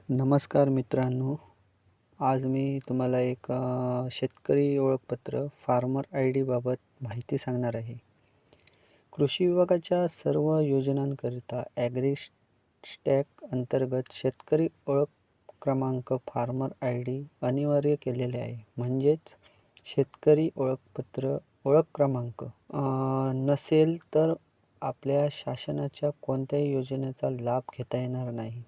नमस्कार मित्रांनो, आज मी तुम्हाला एक शेतकरी ओळखपत्र फार्मर आय डीबाबत माहिती सांगणार आहे. कृषी विभागाच्या सर्व योजनांकरिता स्टॅक अंतर्गत शेतकरी ओळख क्रमांक फार्मर आय डी अनिवार्य केलेले आहे. म्हणजेच शेतकरी ओळख क्रमांक नसेल तर आपल्या शासनाच्या कोणत्याही योजनेचा लाभ घेता येणार नाही.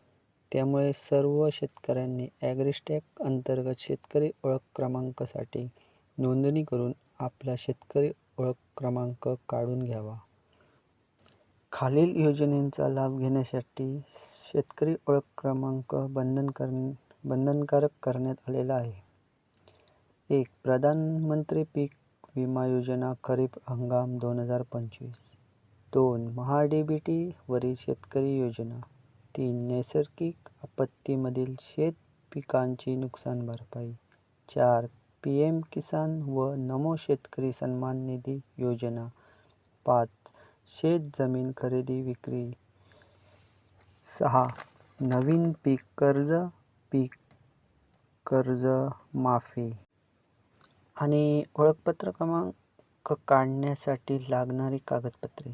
त्यामुळे सर्व शेतकऱ्यांनी ॲग्रीस्टॅक अंतर्गत शेतकरी ओळख क्रमांकासाठी नोंदणी करून आपला शेतकरी ओळख क्रमांक काढून घ्यावा. खालील योजनेचा लाभ घेण्यासाठी शेतकरी ओळख क्रमांक बंधनकारक करण्यात आलेला आहे. 1. प्रधानमंत्री पीक विमा योजना खरीप हंगाम 2025. 2. महा-डी-बी-टी वरील शेतकरी योजना. 3. नैसर्गिक आपत्तीमधील शेत पिकांची नुकसान भरपाई. 4. PM किसान व नमो शेतकरी सन्मान निधी योजना. 5. शेत जमीन खरेदी विक्री. 6. नवीन पीक कर्ज माफी. आणि ओळखपत्र क्रमांक काढण्यासाठी लागणारी कागदपत्रे.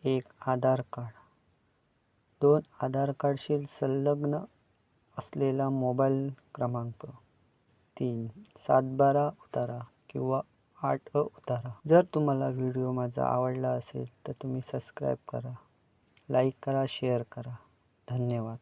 1. आधार कार्ड. 2. आधार कार्डशी संलग्न असलेला मोबाईल क्रमांक. 3. 7/12 उतारा किंवा 8 उतारा. जर तुम्हाला व्हिडिओ माझा आवडला असेल तर तुम्ही सबस्क्राईब करा, लाईक करा, शेअर करा. धन्यवाद.